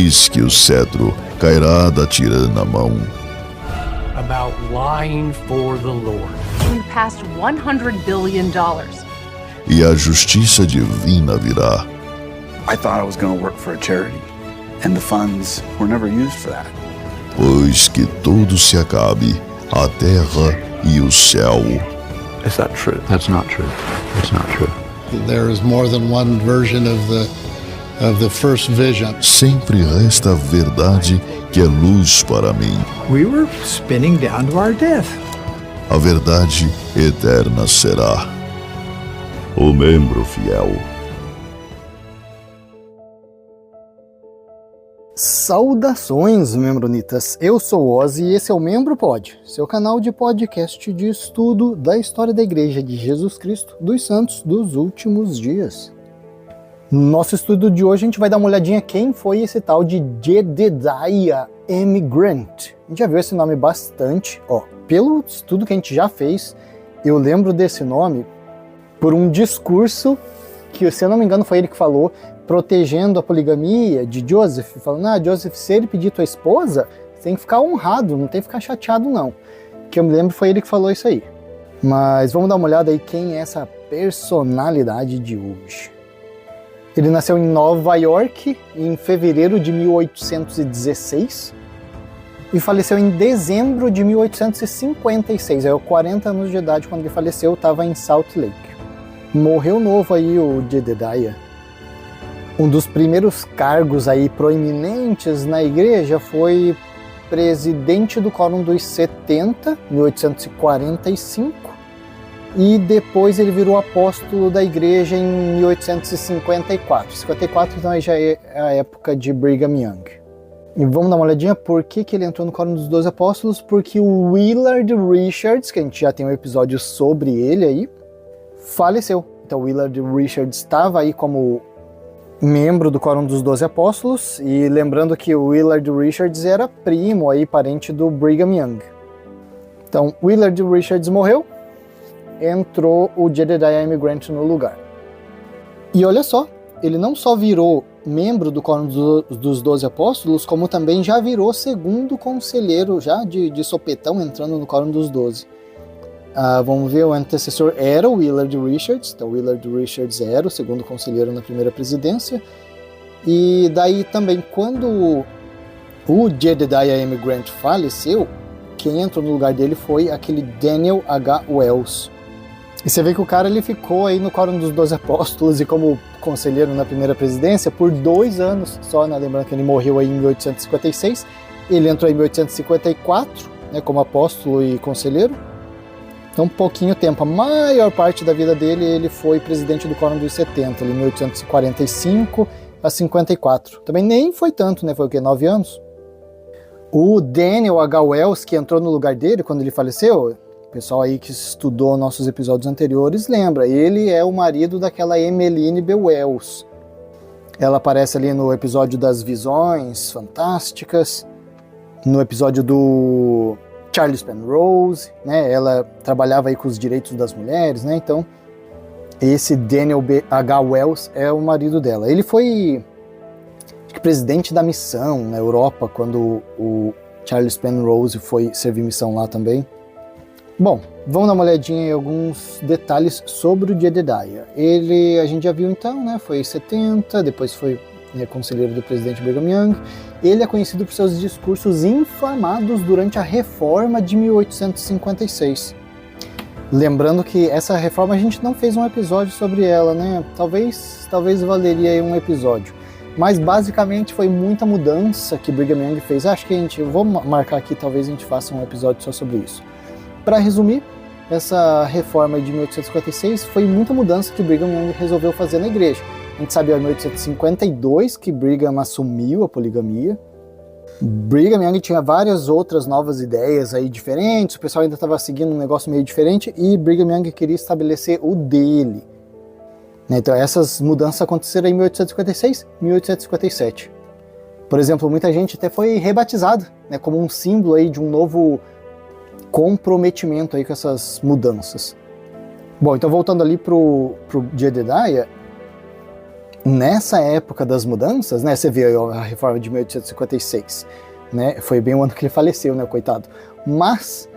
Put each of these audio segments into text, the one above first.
Eis que o cetro cairá da tirana mão. About lying for the Lord. We passed $100 billion. E a justiça divina virá. I thought I was going to work for a charity, and the funds were never used for that. Pois que tudo se acabe, a terra e o céu. Is that true? That's not true. It's not true. There is more than one version of the first vision. Sempre resta a verdade que é luz para mim. We were spinning down to our death. A verdade eterna será. O membro fiel. Saudações, membronitas! Eu sou o Ozzy e esse é o Membro Pod, seu canal de podcast de estudo da história da Igreja de Jesus Cristo dos Santos dos Últimos Dias. No nosso estudo de hoje a gente vai dar uma olhadinha quem foi esse tal de Jedediah M. Grant. A gente já viu esse nome bastante, pelo estudo que a gente já fez, eu lembro desse nome por um discurso que, se eu não me engano, foi ele que falou, protegendo a poligamia de Joseph, falando, Joseph, se ele pedir tua esposa, você tem que ficar honrado, não tem que ficar chateado não. Que eu me lembro foi ele que falou isso aí. Mas vamos dar uma olhada aí quem é essa personalidade de hoje. Ele nasceu em Nova York em fevereiro de 1816 e faleceu em dezembro de 1856, 40 anos de idade quando ele faleceu, estava em Salt Lake. Morreu novo aí o Jedediah. Um dos primeiros cargos aí proeminentes na igreja foi presidente do Quórum dos 70, 1845, e depois ele virou apóstolo da igreja em 1854. 54 então aí já é a época de Brigham Young. E vamos dar uma olhadinha por que ele entrou no Quórum dos 12 Apóstolos, porque o Willard Richards, que a gente já tem um episódio sobre ele aí, faleceu. Então o Willard Richards estava aí como membro do Quórum dos 12 Apóstolos, e lembrando que o Willard Richards era primo aí, parente do Brigham Young. Então, Willard Richards morreu, entrou o Jedediah M. Grant no lugar. E olha só, ele não só virou membro do Quórum dos 12 Apóstolos, como também já virou segundo conselheiro, já de sopetão, entrando no Quórum dos 12. Vamos ver, o antecessor era o Willard Richards, então o Willard Richards era o segundo conselheiro na primeira presidência, e daí também quando o Jedediah M. Grant faleceu, quem entrou no lugar dele foi aquele Daniel H. Wells. E você vê que o cara ele ficou aí no Quórum dos 12 Apóstolos e como conselheiro na primeira presidência por 2 anos só, né? Lembrando que ele morreu aí em 1856, ele entrou em 1854, né, como apóstolo e conselheiro. Então, pouquinho tempo. A maior parte da vida dele, ele foi presidente do Quórum dos 70, ali em 1845 a 54. Também nem foi tanto, né? Foi o quê? 9 anos? O Daniel H. Wells, que entrou no lugar dele quando ele faleceu, o pessoal aí que estudou nossos episódios anteriores lembra, ele é o marido daquela Emmeline B. Wells. Ela aparece ali no episódio das Visões Fantásticas, no episódio do Charles Penrose, né? Ela trabalhava aí com os direitos das mulheres, né? Então, esse Daniel H. Wells é o marido dela. Ele foi presidente da missão na Europa quando o Charles Penrose foi servir missão lá também. Bom, vamos dar uma olhadinha em alguns detalhes sobre o Jedediah. Ele, a gente já viu então, né? Foi em 70, depois foi conselheiro do presidente Brigham Young. Ele é conhecido por seus discursos inflamados durante a Reforma de 1856. Lembrando que essa reforma a gente não fez um episódio sobre ela, né? Talvez valeria aí um episódio. Mas basicamente foi muita mudança que Brigham Young fez. Acho que vou marcar aqui, talvez a gente faça um episódio só sobre isso. Para resumir, essa reforma de 1856 foi muita mudança que Brigham Young resolveu fazer na igreja. A gente sabe, em 1852 que Brigham assumiu a poligamia. Brigham Young tinha várias outras novas ideias aí diferentes, o pessoal ainda estava seguindo um negócio meio diferente e Brigham Young queria estabelecer o dele. Então essas mudanças aconteceram em 1856, 1857. Por exemplo, muita gente até foi rebatizada, né, como um símbolo aí de um novo comprometimento aí com essas mudanças. Bom, então voltando ali pro Jedediah, nessa época das mudanças, né, você vê a reforma de 1856, né, foi bem o ano que ele faleceu, né, coitado, mas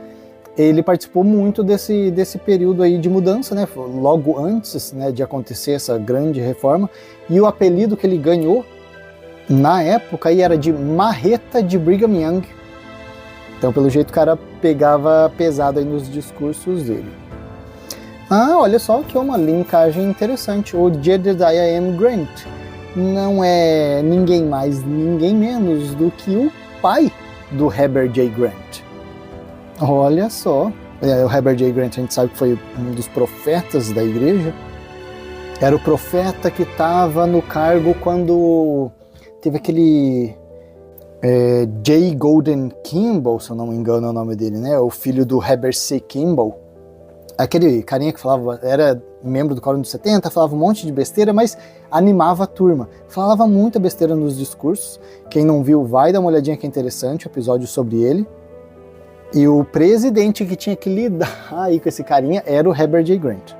ele participou muito desse período aí de mudança, né, logo antes, né, de acontecer essa grande reforma, e o apelido que ele ganhou na época aí era de Marreta de Brigham Young. Então, pelo jeito, o cara pegava pesado aí nos discursos dele. Ah, olha só que é uma linkagem interessante. O Jedediah M. Grant não é ninguém mais, ninguém menos do que o pai do Heber J. Grant. Olha só. O Heber J. Grant, a gente sabe que foi um dos profetas da igreja. Era o profeta que estava no cargo quando teve aquele J. Golden Kimball, se eu não me engano é o nome dele, né? O filho do Heber C. Kimball. Aquele carinha que falava, era membro do Quórum dos 70, falava um monte de besteira, mas animava a turma. Falava muita besteira nos discursos. Quem não viu, vai dar uma olhadinha que é interessante, o episódio sobre ele. E o presidente que tinha que lidar aí com esse carinha era o Heber J. Grant.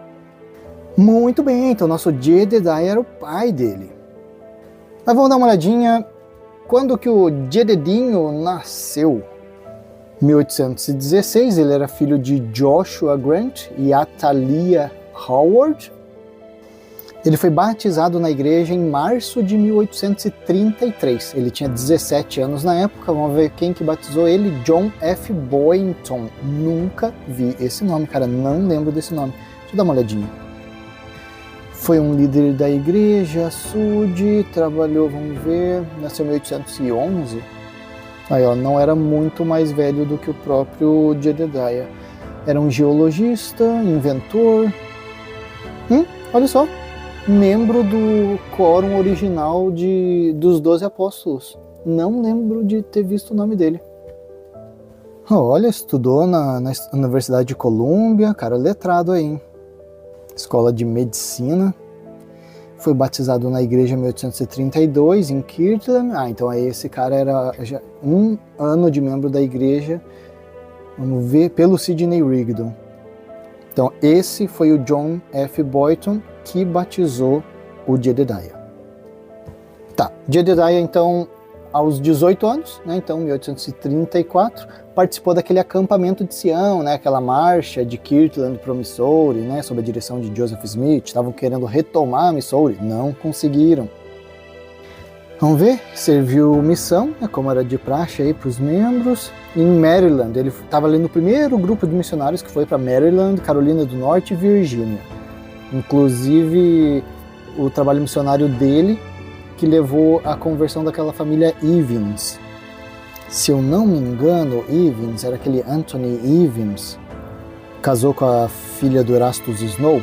Muito bem, então nosso Jedediah era o pai dele. Mas vamos dar uma olhadinha quando que o Jededinho nasceu. 1816, ele era filho de Joshua Grant e Atalia Howard. Ele foi batizado na igreja em março de 1833. Ele tinha 17 anos na época. Vamos ver quem que batizou ele. John F. Boynton. Nunca vi esse nome, cara. Não lembro desse nome. Deixa eu dar uma olhadinha. Foi um líder da igreja, Sud, trabalhou, vamos ver, nasceu em 1811. Aí, ó, não era muito mais velho do que o próprio Jedediah. Era um geologista, inventor. Olha só, membro do quórum original dos 12 apóstolos. Não lembro de ter visto o nome dele. Olha, estudou na Universidade de Colômbia, cara letrado aí, hein? Escola de Medicina. Foi batizado na igreja em 1832, em Kirtland. Então aí esse cara era já um ano de membro da igreja. Vamos ver, pelo Sidney Rigdon. Então esse foi o John F. Boynton que batizou o Jedediah. Tá, Jedediah então aos 18 anos, né, então 1834, participou daquele acampamento de Sião, né, aquela marcha de Kirtland para Missouri, né, sob a direção de Joseph Smith. Estavam querendo retomar Missouri, não conseguiram. Vamos ver, serviu missão, né, como era de praxe para os membros, em Maryland. Ele estava ali no primeiro grupo de missionários que foi para Maryland, Carolina do Norte e Virgínia. Inclusive, o trabalho missionário dele que levou à conversão daquela família Evans. Se eu não me engano, Evans era aquele Anthony Evans, casou com a filha do Erastus Snow.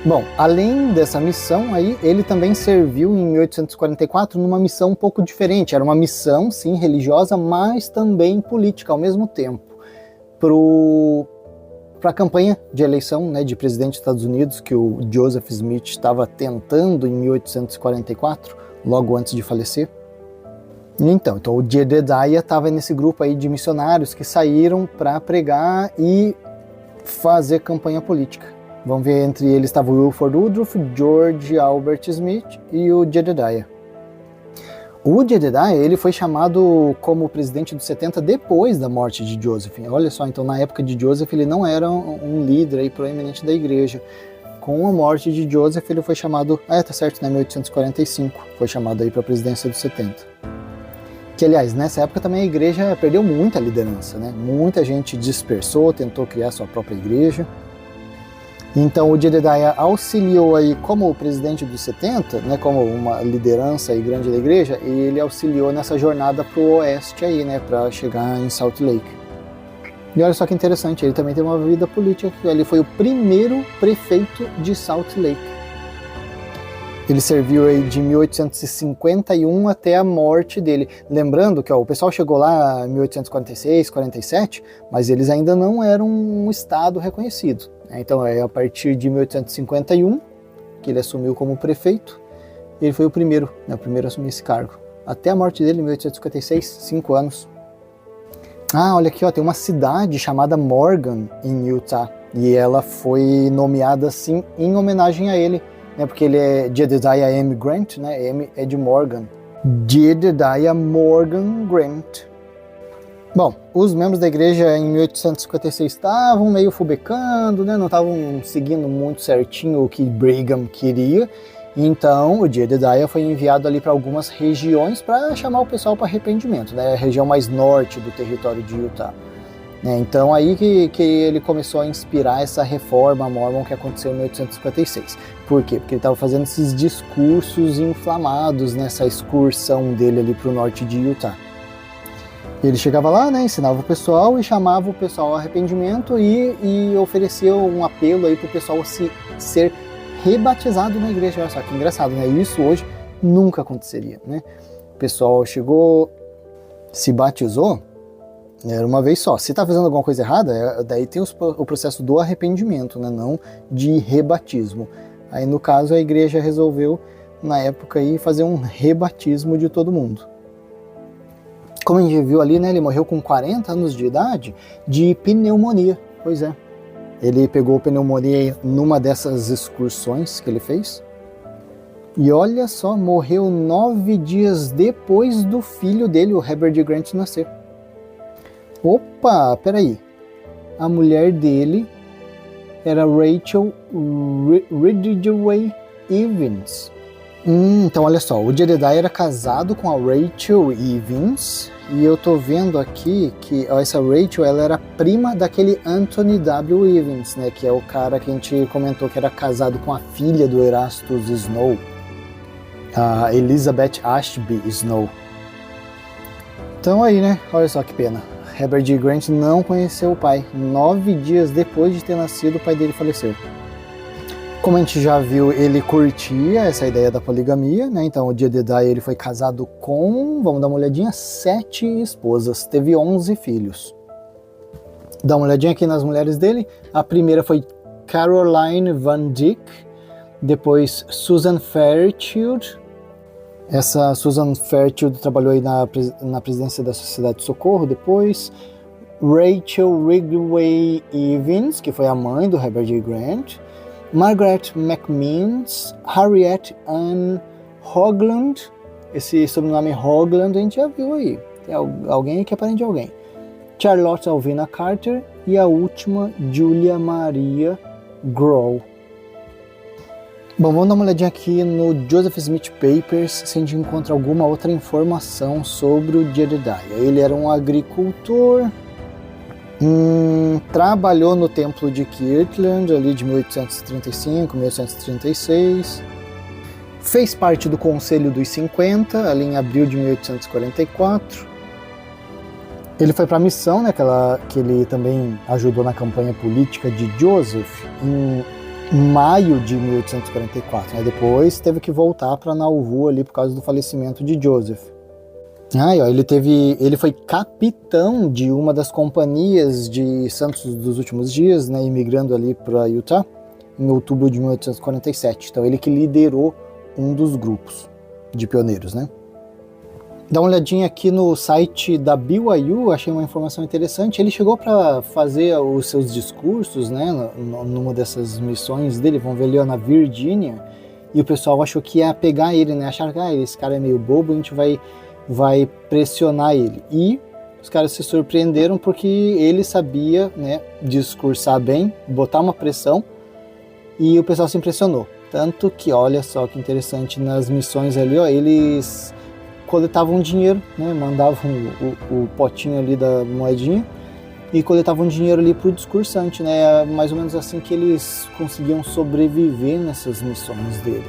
Bom, além dessa missão aí, ele também serviu em 1844 numa missão um pouco diferente. Era uma missão, sim, religiosa, mas também política ao mesmo tempo. Para a campanha de eleição, né, de presidente dos Estados Unidos, que o Joseph Smith estava tentando em 1844, logo antes de falecer. Então o Jedediah estava nesse grupo aí de missionários que saíram para pregar e fazer campanha política. Vamos ver, entre eles estava o Wilford Woodruff, George Albert Smith e o Jedediah. O Jedediah, ele foi chamado como presidente dos 70 depois da morte de Joseph. Olha só, então na época de Joseph ele não era um líder aí proeminente da igreja. Com a morte de Joseph ele foi chamado, tá certo, né, 1845, foi chamado aí para a presidência dos 70. Que aliás, nessa época também a igreja perdeu muita liderança, né? Muita gente dispersou, tentou criar sua própria igreja. Então o Jedediah auxiliou aí como presidente dos 70, né, como uma liderança aí grande da igreja, e ele auxiliou nessa jornada para o oeste aí, né, para chegar em Salt Lake. E olha só que interessante, ele também tem uma vida política, ele foi o primeiro prefeito de Salt Lake. Ele serviu aí de 1851 até a morte dele. Lembrando que o pessoal chegou lá em 1846, 47, mas eles ainda não eram um estado reconhecido. Então é a partir de 1851 que ele assumiu como prefeito. Ele foi o primeiro a assumir esse cargo. Até a morte dele em 1856, 5 anos. Olha aqui, tem uma cidade chamada Morgan, em Utah. E ela foi nomeada assim em homenagem a ele. né, porque ele é Jedediah M. Grant, né, M é de Morgan. Jedediah Morgan Grant. Bom, os membros da igreja em 1856 estavam meio fubecando, né, não estavam seguindo muito certinho o que Brigham queria, então o Jedediah foi enviado ali para algumas regiões para chamar o pessoal para arrependimento, né, a região mais norte do território de Utah. Então aí que ele começou a inspirar essa reforma mormon que aconteceu em 1856. Por quê? Porque ele estava fazendo esses discursos inflamados nessa excursão dele ali para o norte de Utah. Ele chegava lá, né, ensinava o pessoal e chamava o pessoal ao arrependimento e oferecia um apelo aí para o pessoal ser rebatizado na igreja. Olha só que engraçado, né? Isso hoje nunca aconteceria, né? O pessoal chegou, se batizou, era uma vez só. Se está fazendo alguma coisa errada, daí tem o processo do arrependimento, né? Não de rebatismo. Aí no caso a igreja resolveu, na época, aí, fazer um rebatismo de todo mundo. Como a gente viu ali, né, ele morreu com 40 anos de idade de pneumonia. Pois é. Ele pegou pneumonia numa dessas excursões que ele fez. E olha só, morreu 9 dias depois do filho dele, o Heber D. Grant, nascer. Opa, peraí. A mulher dele era Rachel Ridgway Evans. Então olha só, o Jedediah era casado com a Rachel Evans. E eu tô vendo aqui que essa Rachel, ela era prima daquele Anthony W. Evans, né? Que é o cara que a gente comentou que era casado com a filha do Erastus Snow, a Elizabeth Ashby Snow. Então aí, né? Olha só que pena. Heber D. Grant não conheceu o pai. 9 dias depois de ter nascido, o pai dele faleceu. Como a gente já viu, ele curtia essa ideia da poligamia, né? Então o Jedediah ele foi casado com, vamos dar uma olhadinha, 7 esposas, teve 11 filhos. Dá uma olhadinha aqui nas mulheres dele. A primeira foi Caroline Van Dyck, depois Susan Fairchild. Essa Susan Fairchild trabalhou aí na presidência da Sociedade de Socorro depois. Rachel Ridgway Evans, que foi a mãe do Heber D. Grant. Margaret McMeans, Harriet Ann Hoagland, esse sobrenome Hoagland a gente já viu aí, tem alguém que é parente de alguém. Charlotte Alvina Carter e a última, Julia Maria Grohl. Bom, vamos dar uma olhadinha aqui no Joseph Smith Papers se a gente encontra alguma outra informação sobre o Jedediah. Ele era um agricultor. Trabalhou no templo de Kirtland ali de 1835, 1836. Fez parte do Conselho dos 50, ali em abril de 1844. Ele foi para a missão, né, que ele também ajudou na campanha política de Joseph, em maio de 1844. Né? Depois teve que voltar para Nauvoo ali por causa do falecimento de Joseph. Ele foi capitão de uma das companhias de Santos dos Últimos Dias, né, imigrando ali para Utah, em outubro de 1847. Então ele que liderou um dos grupos de pioneiros, né? Dá uma olhadinha aqui no site da BYU, achei uma informação interessante. Ele chegou para fazer os seus discursos, né, numa dessas missões dele, vamos ver ali, ó, na Virgínia, e o pessoal achou que ia pegar ele, né? Acharam que esse cara é meio bobo, a gente vai pressionar ele. E os caras se surpreenderam porque ele sabia, né, discursar bem, botar uma pressão, e o pessoal se impressionou. Tanto que, olha só que interessante, nas missões ali, ó, eles coletavam dinheiro, né, mandavam o potinho ali da moedinha e coletavam dinheiro ali pro discursante, né, mais ou menos assim que eles conseguiam sobreviver nessas missões dele.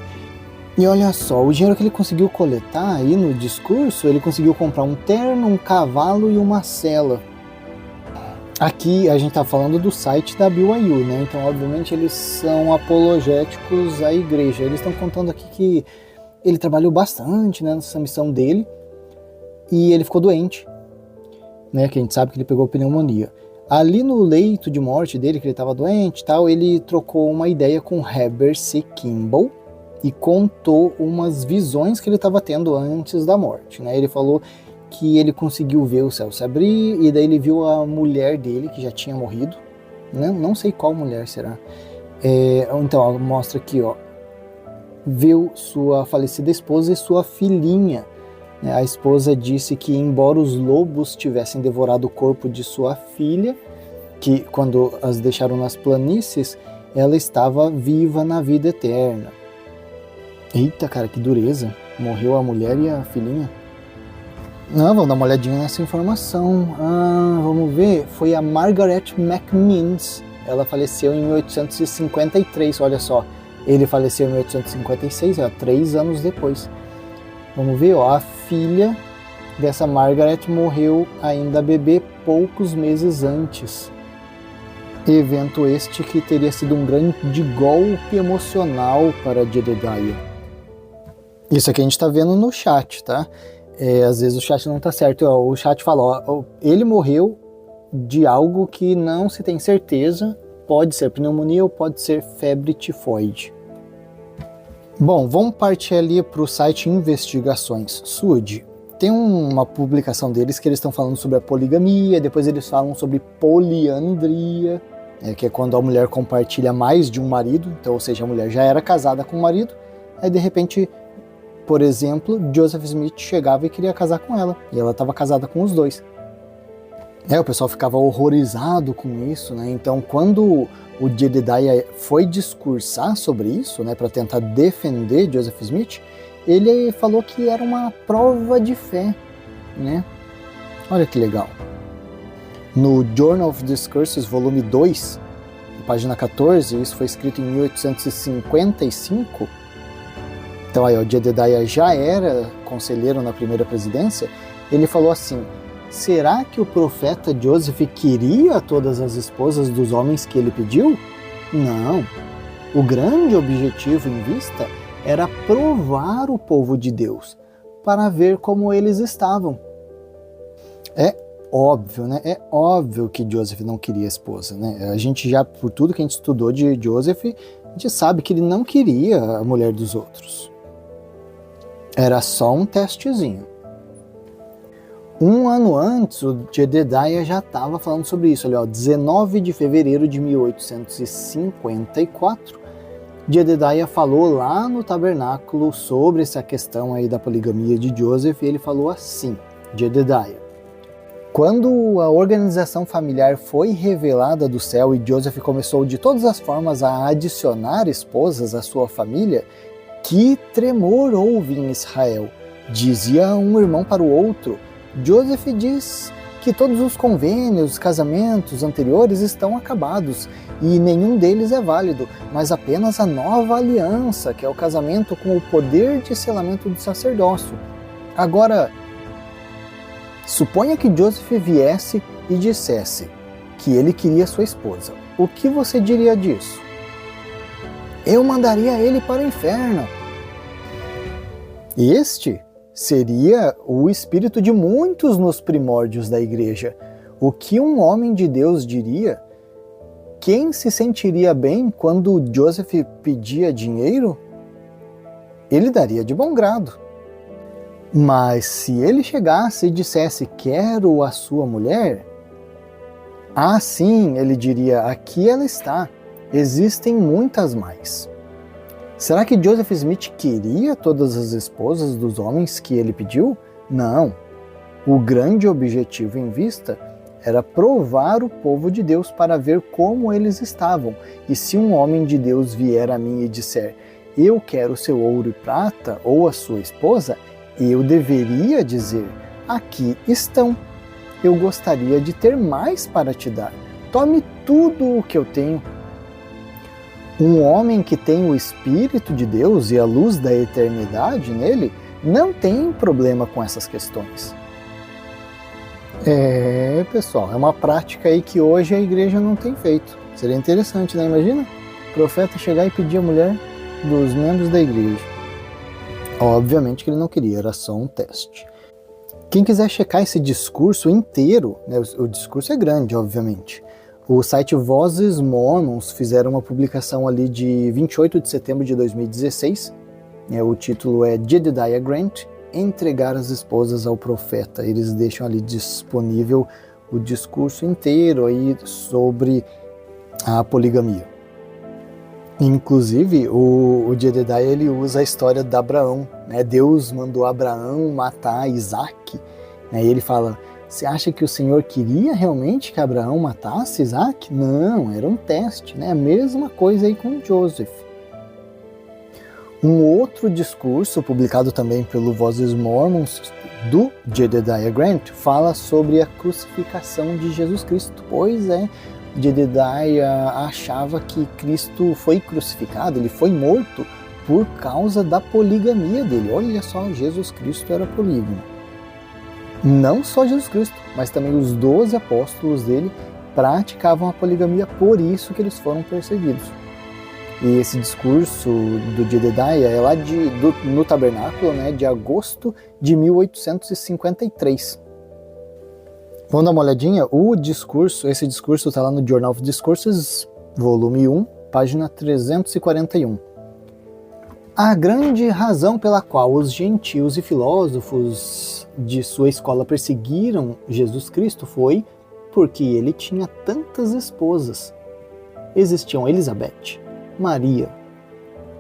E olha só, o dinheiro que ele conseguiu coletar aí no discurso, ele conseguiu comprar um terno, um cavalo e uma cela. Aqui a gente tá falando do site da BYU, né, então obviamente eles são apologéticos à igreja. Eles estão contando aqui que ele trabalhou bastante, né, nessa missão dele e ele ficou doente, né, que a gente sabe que ele pegou pneumonia. Ali no leito de morte dele, que ele estava doente e tal, ele trocou uma ideia com Heber C. Kimball e contou umas visões que ele estava tendo antes da morte, né? Ele falou que ele conseguiu ver o céu se abrir e daí ele viu a mulher dele, que já tinha morrido, né? Não sei qual mulher será. Então, ó, mostra aqui, ó. viu sua falecida esposa e sua filhinha. A esposa disse que, embora os lobos tivessem devorado o corpo de sua filha, que quando as deixaram nas planícies, ela estava viva na vida eterna. Eita, cara, que dureza. Morreu a mulher e a filhinha. Vamos dar uma olhadinha nessa informação. Vamos ver. Foi a Margaret McMeans. Ela faleceu em 1853, olha só. Ele faleceu em 1856, 3 anos depois. Vamos ver, a filha dessa Margaret morreu ainda bebê poucos meses antes. Evento este que teria sido um grande golpe emocional para Jedediah. Isso aqui a gente está vendo no chat, tá? Às vezes o chat não está certo. O chat fala, ele morreu de algo que não se tem certeza. Pode ser pneumonia ou pode ser febre tifoide. Bom, vamos partir ali para o site Investigações Sud. Tem uma publicação deles que eles estão falando sobre a poligamia, depois eles falam sobre poliandria, que é quando a mulher compartilha mais de um marido, então, ou seja, a mulher já era casada com o marido, aí de repente, por exemplo, Joseph Smith chegava e queria casar com ela, e ela estava casada com os dois. O pessoal ficava horrorizado com isso, né? Então, quando o Jedediah foi discursar sobre isso, né, para tentar defender Joseph Smith, ele falou que era uma prova de fé, né? Olha que legal. No Journal of Discourses, volume 2, página 14, isso foi escrito em 1855. Então aí, o Jedediah já era conselheiro na primeira presidência. Ele falou assim: será que o profeta Joseph queria todas as esposas dos homens que ele pediu? Não. O grande objetivo em vista era provar o povo de Deus, para ver como eles estavam. É óbvio, né? É óbvio que Joseph não queria esposa, né? A gente já, por tudo que a gente estudou de Joseph, a gente sabe que ele não queria a mulher dos outros. Era só um testezinho. Um ano antes, o Jedediah já estava falando sobre isso. Olha, 19 de fevereiro de 1854, Jedediah falou lá no tabernáculo sobre essa questão aí da poligamia de Joseph, e ele falou assim: Jedediah, quando a organização familiar foi revelada do céu e Joseph começou de todas as formas a adicionar esposas à sua família, que tremor houve em Israel. Dizia um irmão para o outro: Joseph diz que todos os convênios, casamentos anteriores estão acabados e nenhum deles é válido, mas apenas a nova aliança, que é o casamento com o poder de selamento do sacerdócio. Agora, suponha que Joseph viesse e dissesse que ele queria sua esposa. O que você diria disso? Eu mandaria ele para o inferno. Este seria o espírito de muitos nos primórdios da igreja. O que um homem de Deus diria? Quem se sentiria bem quando Joseph pedia dinheiro? Ele daria de bom grado. Mas se ele chegasse e dissesse: quero a sua mulher, sim, ele diria: aqui ela está, existem muitas mais. Será que Joseph Smith queria todas as esposas dos homens que ele pediu? Não. O grande objetivo em vista era provar o povo de Deus para ver como eles estavam. E se um homem de Deus vier a mim e disser: eu quero seu ouro e prata, ou a sua esposa, eu deveria dizer: aqui estão. Eu gostaria de ter mais para te dar. Tome tudo o que eu tenho. Um homem que tem o Espírito de Deus e a luz da eternidade nele não tem problema com essas questões. Pessoal, é uma prática aí que hoje a igreja não tem feito. Seria interessante, né? Imagina o profeta chegar e pedir a mulher dos membros da igreja. Obviamente que ele não queria, era só um teste. Quem quiser checar esse discurso inteiro, né, o discurso é grande, obviamente. O site Vozes Mormons fizeram uma publicação ali de 28 de setembro de 2016. O título é Jedediah Grant, entregar as esposas ao profeta. Eles deixam ali disponível o discurso inteiro aí sobre a poligamia. Inclusive, o Jedediah ele usa a história de Abraão, né? Deus mandou Abraão matar Isaac, né? E ele fala, você acha que o Senhor queria realmente que Abraão matasse Isaac? Não, era um teste, né? A mesma coisa aí com Joseph. Um outro discurso, publicado também pelo Vozes Mormons, do Jedediah Grant, fala sobre a crucificação de Jesus Cristo. Pois é, Jedediah achava que Cristo foi crucificado, ele foi morto por causa da poligamia dele. Olha só, Jesus Cristo era polígamo. Não só Jesus Cristo, mas também os 12 apóstolos dele praticavam a poligamia, por isso que eles foram perseguidos. E esse discurso do Jedediah é lá no tabernáculo, né, de agosto de 1853. Vamos dar uma olhadinha? Esse discurso está lá no Journal of Discourses, volume 1, página 341. A grande razão pela qual os gentios e filósofos de sua escola perseguiram Jesus Cristo foi porque ele tinha tantas esposas. Existiam Elizabeth, Maria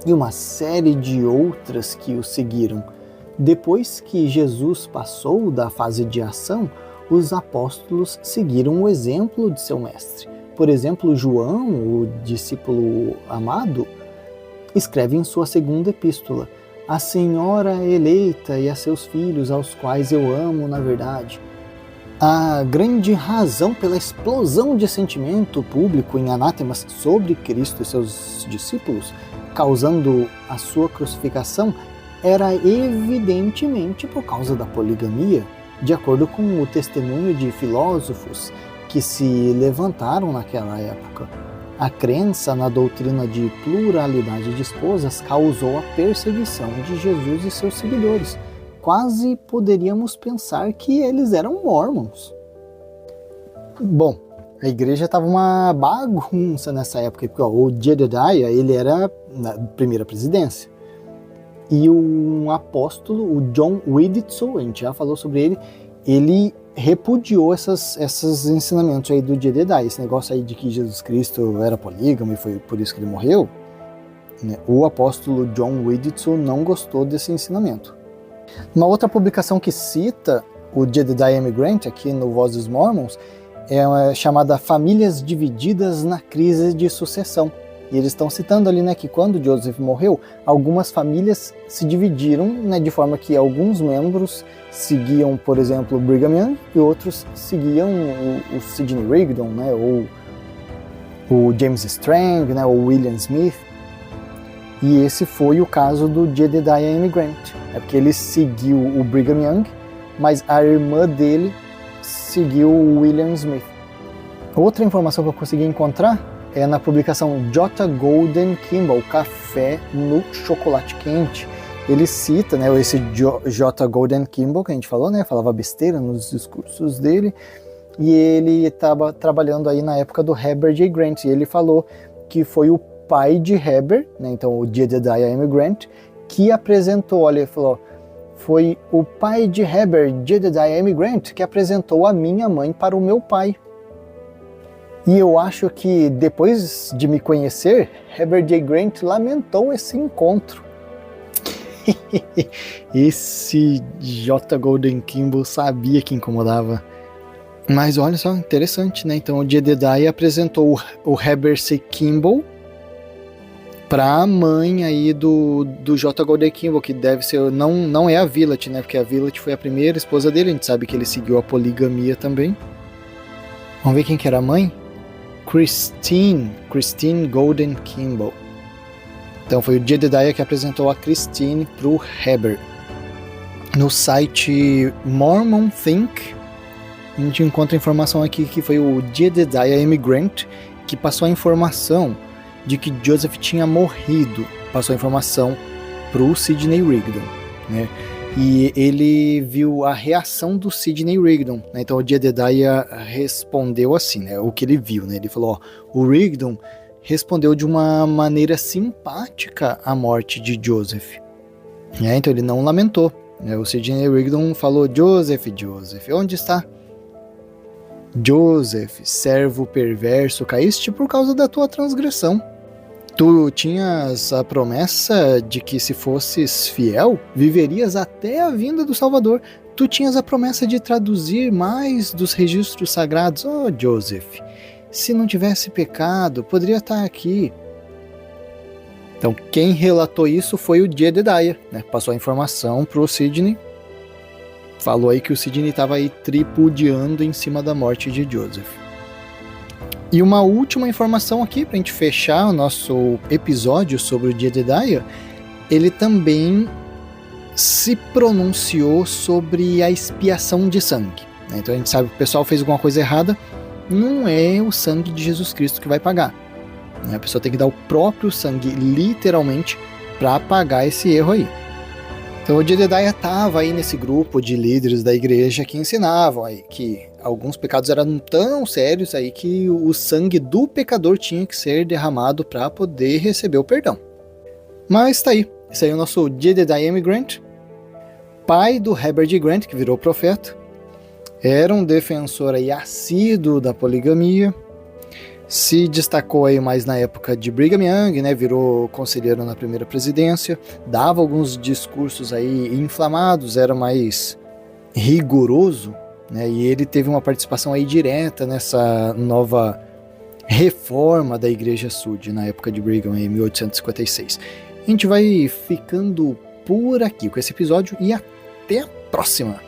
e uma série de outras que o seguiram. Depois que Jesus passou da fase de ação, os apóstolos seguiram o exemplo de seu mestre. Por exemplo, João, o discípulo amado, escreve em sua segunda epístola, a senhora eleita e a seus filhos, aos quais eu amo na verdade. A grande razão pela explosão de sentimento público em anátemas sobre Cristo e seus discípulos, causando a sua crucificação, era evidentemente por causa da poligamia, de acordo com o testemunho de filósofos que se levantaram naquela época. A crença na doutrina de pluralidade de esposas causou a perseguição de Jesus e seus seguidores. Quase poderíamos pensar que eles eram mormons. Bom, a igreja estava uma bagunça nessa época, porque o Jedediah, ele era na primeira presidência. E um apóstolo, o John Widitsoe, a gente já falou sobre ele repudiou esses ensinamentos aí do Jedediah, esse negócio aí de que Jesus Cristo era polígamo e foi por isso que ele morreu, né? O apóstolo John Widitsoe não gostou desse ensinamento. Uma outra publicação que cita o Jedediah M. Grant aqui no Vozes Mormons é chamada Famílias Divididas na Crise de Sucessão. E eles estão citando ali, né, que quando Joseph morreu, algumas famílias se dividiram, né, de forma que alguns membros seguiam, por exemplo, Brigham Young e outros seguiam o Sidney Rigdon, né, ou o James Strang, né, ou William Smith. E esse foi o caso do Jedediah M. Grant, porque ele seguiu o Brigham Young, mas a irmã dele seguiu o William Smith. Outra informação que eu consegui encontrar é na publicação J. Golden Kimball, Café no Chocolate Quente. Ele cita, né, esse J. Golden Kimball que a gente falou, né, falava besteira nos discursos dele, e ele estava trabalhando aí na época do Heber J. Grant, e ele falou que foi o pai de Heber, né, então o Jedediah M. Grant, que apresentou, olha, ele falou, foi o pai de Heber, Jedediah M. Grant, que apresentou a minha mãe para o meu pai. E eu acho que depois de me conhecer, Heber J. Grant lamentou esse encontro. Esse J. Golden Kimball sabia que incomodava. Mas olha só, interessante, né? Então o Jedediah apresentou o Heber C. Kimball para a mãe aí do J. Golden Kimball, que deve ser, não é a Villett, né? Porque a Villett foi a primeira esposa dele, a gente sabe que ele seguiu a poligamia também. Vamos ver quem que era a mãe? Christine Golden Kimball. Então foi o Jedediah que apresentou a Christine para o Heber. No site Mormon Think, a gente encontra informação aqui que foi o Jedediah M. Grant que passou a informação de que Joseph tinha morrido. Passou a informação para o Sidney Rigdon, né? E ele viu a reação do Sidney Rigdon, né? Então o Jedediah respondeu assim, né? O que ele viu, né? Ele falou, ó, o Rigdon respondeu de uma maneira simpática à morte de Joseph, né? Então ele não lamentou, né? O Sidney Rigdon falou, Joseph, onde está? Joseph, servo perverso, caíste por causa da tua transgressão. Tu tinhas a promessa de que se fosses fiel, viverias até a vinda do Salvador. Tu tinhas a promessa de traduzir mais dos registros sagrados. Oh, Joseph, se não tivesse pecado, poderia estar aqui. Então, quem relatou isso foi o Jedediah, né? Passou a informação para o Sidney. Falou aí que o Sidney estava aí tripudiando em cima da morte de Joseph. E uma última informação aqui, para a gente fechar o nosso episódio sobre o Jedediah, ele também se pronunciou sobre a expiação de sangue. Né? Então a gente sabe que o pessoal fez alguma coisa errada, não é o sangue de Jesus Cristo que vai pagar. Né? A pessoa tem que dar o próprio sangue, literalmente, para pagar esse erro aí. Então o Jedediah estava aí nesse grupo de líderes da igreja que ensinavam aí que alguns pecados eram tão sérios aí que o sangue do pecador tinha que ser derramado para poder receber o perdão. Mas tá aí, esse aí é o nosso Jedediah M. Grant, pai do Heber J. Grant, que virou profeta, era um defensor aí assíduo da poligamia, se destacou aí mais na época de Brigham Young, né, virou conselheiro na primeira presidência, dava alguns discursos aí inflamados, era mais rigoroso, né, e ele teve uma participação aí direta nessa nova reforma da Igreja Sud, na época de Brigham, em 1856. A gente vai ficando por aqui com esse episódio e até a próxima!